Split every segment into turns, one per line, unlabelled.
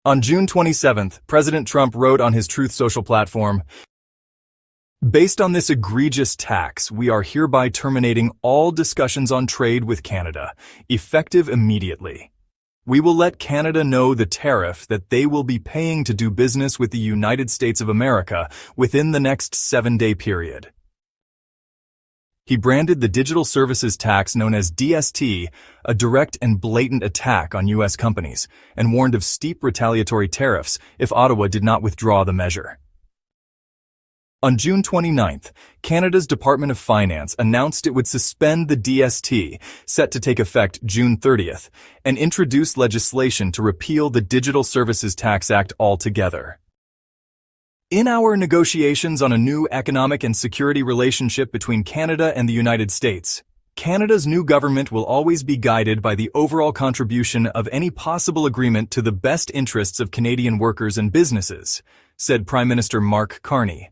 On June 27th, President Trump wrote on his Truth Social platform, "Based on this egregious tax, we are hereby terminating all discussions on trade with Canada, effective immediately. We will let Canada know the tariff that they will be paying to do business with the United States of America within the next 7-day period." He branded the digital services tax known as DST a direct and blatant attack on U.S. companies and warned of steep retaliatory tariffs if Ottawa did not withdraw the measure. On June 29th, Canada's Department of Finance announced it would suspend the DST, set to take effect June 30th, and introduce legislation to repeal the Digital Services Tax Act altogether. In our negotiations on a new economic and security relationship between Canada and the United States, Canada's new government will always be guided by the overall contribution of any possible agreement to the best interests of Canadian workers and businesses, said Prime Minister Mark Carney.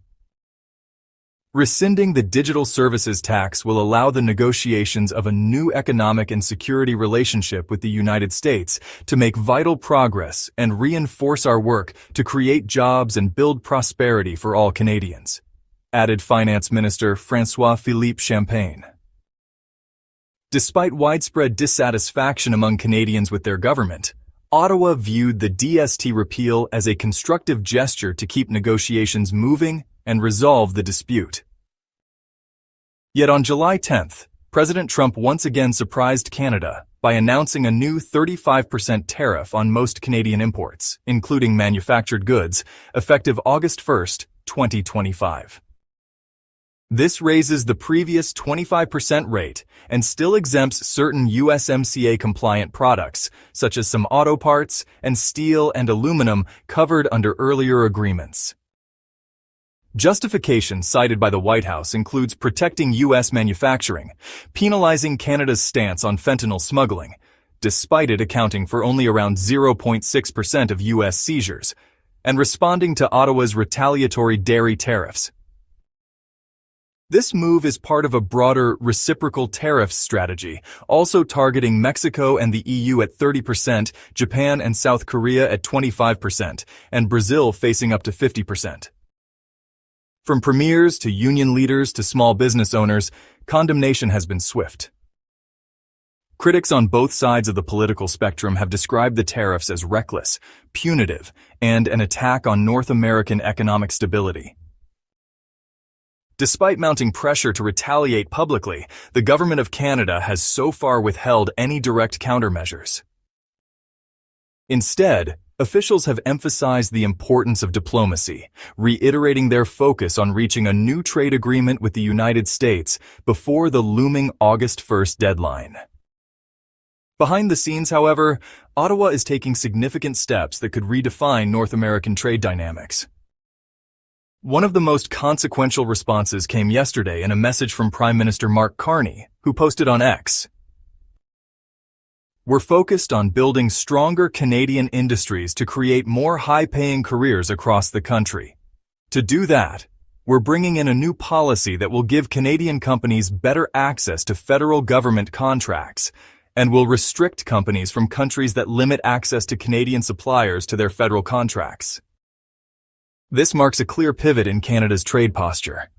Rescinding the digital services tax will allow the negotiations of a new economic and security relationship with the United States to make vital progress and reinforce our work to create jobs and build prosperity for all Canadians, added Finance Minister François-Philippe Champagne. Despite widespread dissatisfaction among Canadians with their government, Ottawa viewed the DST repeal as a constructive gesture to keep negotiations moving and resolve the dispute. Yet on July 10th, President Trump once again surprised Canada by announcing a new 35% tariff on most Canadian imports, including manufactured goods, effective August 1st, 2025. This raises the previous 25% rate and still exempts certain USMCA-compliant products, such as some auto parts and steel and aluminum covered under earlier agreements. Justification cited by the White House includes protecting U.S. manufacturing, penalizing Canada's stance on fentanyl smuggling, despite it accounting for only around 0.6% of U.S. seizures, and responding to Ottawa's retaliatory dairy tariffs. This move is part of a broader reciprocal tariffs strategy, also targeting Mexico and the EU at 30%, Japan and South Korea at 25%, and Brazil facing up to 50%. From premiers to union leaders to small business owners, condemnation has been swift. Critics on both sides of the political spectrum have described the tariffs as reckless, punitive, and an attack on North American economic stability. Despite mounting pressure to retaliate publicly, the Government of Canada has so far withheld any direct countermeasures. Instead, officials have emphasized the importance of diplomacy, reiterating their focus on reaching a new trade agreement with the United States before the looming August 1st deadline. Behind the scenes, however, Ottawa is taking significant steps that could redefine North American trade dynamics. One of the most consequential responses came yesterday in a message from Prime Minister Mark Carney, who posted on X. "We're focused on building stronger Canadian industries to create more high-paying careers across the country. To do that, we're bringing in a new policy that will give Canadian companies better access to federal government contracts and will restrict companies from countries that limit access to Canadian suppliers to their federal contracts." This marks a clear pivot in Canada's trade posture.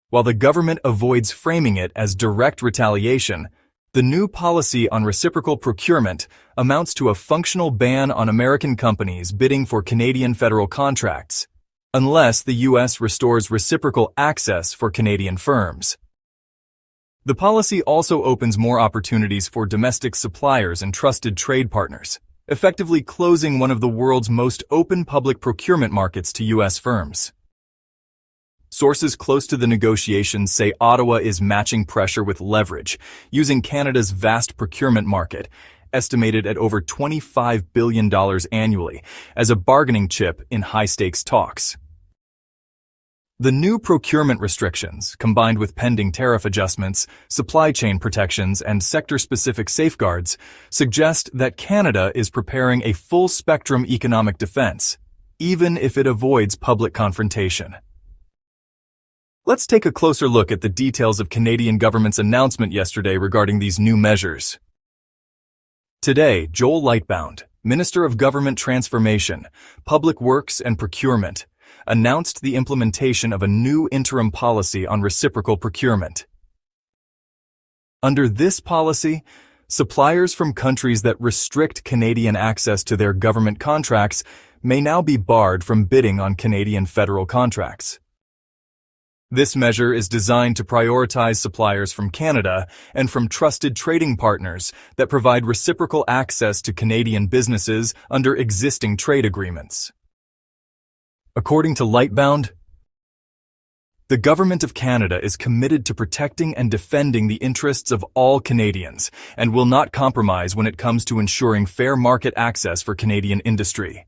While the government avoids framing it as direct retaliation, the new policy on reciprocal procurement amounts to a functional ban on American companies bidding for Canadian federal contracts, unless the U.S. restores reciprocal access for Canadian firms. The policy also opens more opportunities for domestic suppliers and trusted trade partners, effectively closing one of the world's most open public procurement markets to U.S. firms. Sources close to the negotiations say Ottawa is matching pressure with leverage, using Canada's vast procurement market, estimated at over $25 billion annually, as a bargaining chip in high-stakes talks. The new procurement restrictions, combined with pending tariff adjustments, supply chain protections, and sector-specific safeguards, suggest that Canada is preparing a full-spectrum economic defense, even if it avoids public confrontation. Let's take a closer look at the details of Canadian government's announcement yesterday regarding these new measures. Today, Joel Lightbound, Minister of Government Transformation, Public Works and Procurement, announced the implementation of a new interim policy on reciprocal procurement. Under this policy, suppliers from countries that restrict Canadian access to their government contracts may now be barred from bidding on Canadian federal contracts. This measure is designed to prioritize suppliers from Canada and from trusted trading partners that provide reciprocal access to Canadian businesses under existing trade agreements. According to Lightbound, the Government of Canada is committed to protecting and defending the interests of all Canadians and will not compromise when it comes to ensuring fair market access for Canadian industry.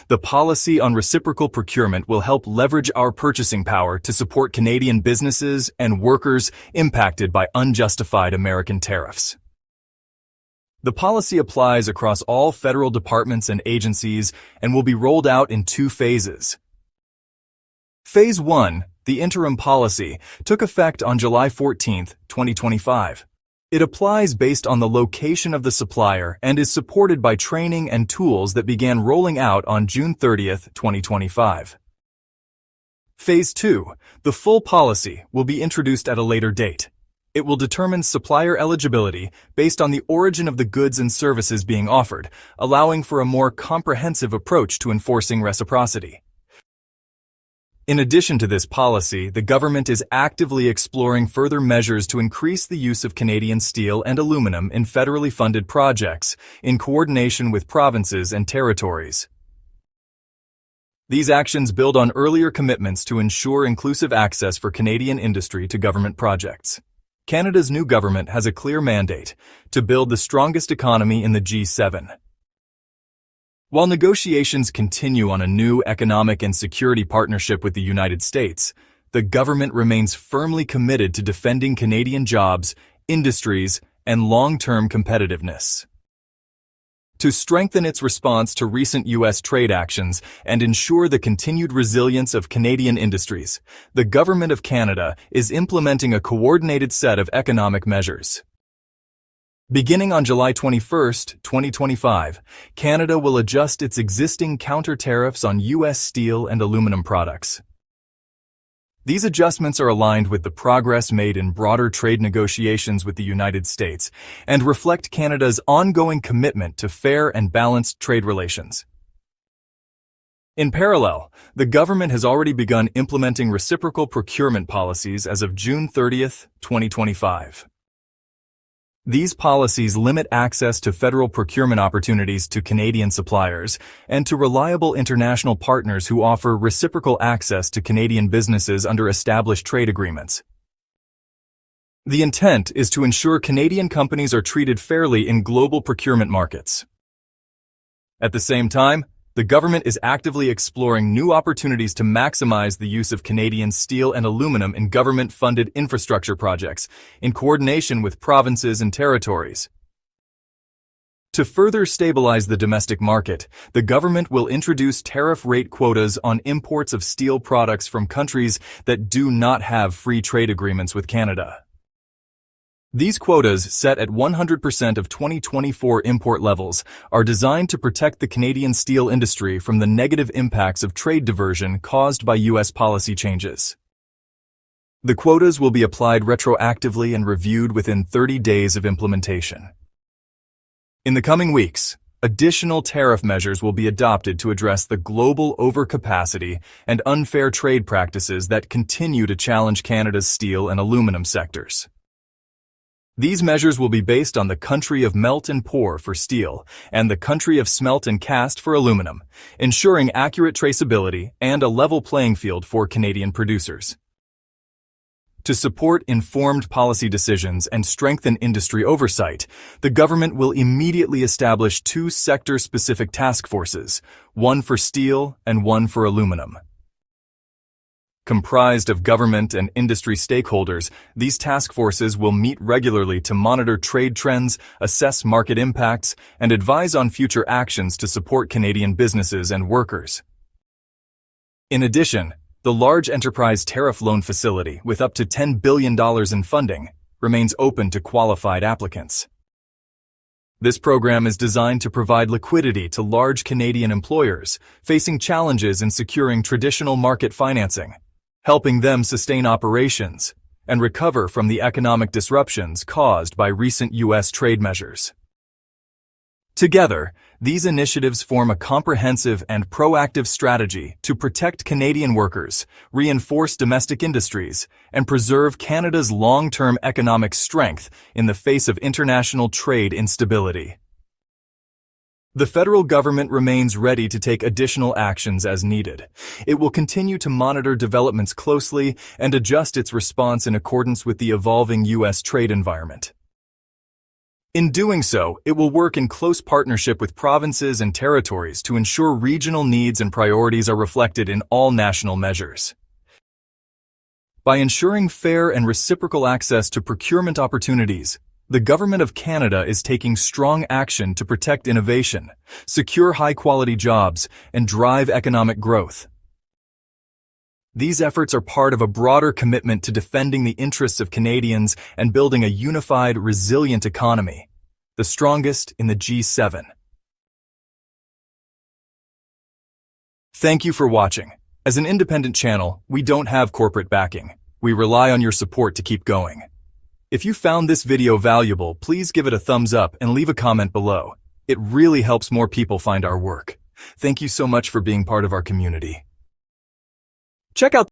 The policy on reciprocal procurement will help leverage our purchasing power to support Canadian businesses and workers impacted by unjustified American tariffs. The policy applies across all federal departments and agencies and will be rolled out in 2 phases. Phase 1, the interim policy, took effect on July 14, 2025. It applies based on the location of the supplier and is supported by training and tools that began rolling out on June 30, 2025. Phase 2, the full policy, will be introduced at a later date. It will determine supplier eligibility based on the origin of the goods and services being offered, allowing for a more comprehensive approach to enforcing reciprocity. In addition to this policy, the government is actively exploring further measures to increase the use of Canadian steel and aluminum in federally funded projects, in coordination with provinces and territories. These actions build on earlier commitments to ensure inclusive access for Canadian industry to government projects. Canada's new government has a clear mandate to build the strongest economy in the G7. While negotiations continue on a new economic and security partnership with the United States, the government remains firmly committed to defending Canadian jobs, industries, and long-term competitiveness. To strengthen its response to recent U.S. trade actions and ensure the continued resilience of Canadian industries, the Government of Canada is implementing a coordinated set of economic measures. Beginning on July 21, 2025, Canada will adjust its existing counter-tariffs on U.S. steel and aluminum products. These adjustments are aligned with the progress made in broader trade negotiations with the United States and reflect Canada's ongoing commitment to fair and balanced trade relations. In parallel, the government has already begun implementing reciprocal procurement policies as of June 30, 2025. These policies limit access to federal procurement opportunities to Canadian suppliers and to reliable international partners who offer reciprocal access to Canadian businesses under established trade agreements. The intent is to ensure Canadian companies are treated fairly in global procurement markets. At the same time, the government is actively exploring new opportunities to maximize the use of Canadian steel and aluminum in government-funded infrastructure projects, in coordination with provinces and territories. To further stabilize the domestic market, the government will introduce tariff rate quotas on imports of steel products from countries that do not have free trade agreements with Canada. These quotas, set at 100% of 2024 import levels, are designed to protect the Canadian steel industry from the negative impacts of trade diversion caused by U.S. policy changes. The quotas will be applied retroactively and reviewed within 30 days of implementation. In the coming weeks, additional tariff measures will be adopted to address the global overcapacity and unfair trade practices that continue to challenge Canada's steel and aluminum sectors. These measures will be based on the country of melt and pour for steel and the country of smelt and cast for aluminum, ensuring accurate traceability and a level playing field for Canadian producers. To support informed policy decisions and strengthen industry oversight, the government will immediately establish 2 sector-specific task forces, one for steel and one for aluminum. Comprised of government and industry stakeholders, these task forces will meet regularly to monitor trade trends, assess market impacts, and advise on future actions to support Canadian businesses and workers. In addition, the Large Enterprise Tariff Loan Facility, with up to $10 billion in funding, remains open to qualified applicants. This program is designed to provide liquidity to large Canadian employers facing challenges in securing traditional market financing, helping them sustain operations and recover from the economic disruptions caused by recent U.S. trade measures. Together, these initiatives form a comprehensive and proactive strategy to protect Canadian workers, reinforce domestic industries, and preserve Canada's long-term economic strength in the face of international trade instability. The federal government remains ready to take additional actions as needed. It will continue to monitor developments closely and adjust its response in accordance with the evolving U.S. trade environment. In doing so, it will work in close partnership with provinces and territories to ensure regional needs and priorities are reflected in all national measures. By ensuring fair and reciprocal access to procurement opportunities, the Government of Canada is taking strong action to protect innovation, secure high-quality jobs, and drive economic growth. These efforts are part of a broader commitment to defending the interests of Canadians and building a unified, resilient economy, the strongest in the G7. Thank you for watching. As an independent channel, we don't have corporate backing. We rely on your support to keep going. If you found this video valuable, please give it a thumbs up and leave a comment below. It really helps more people find our work. Thank you so much for being part of our community. Check out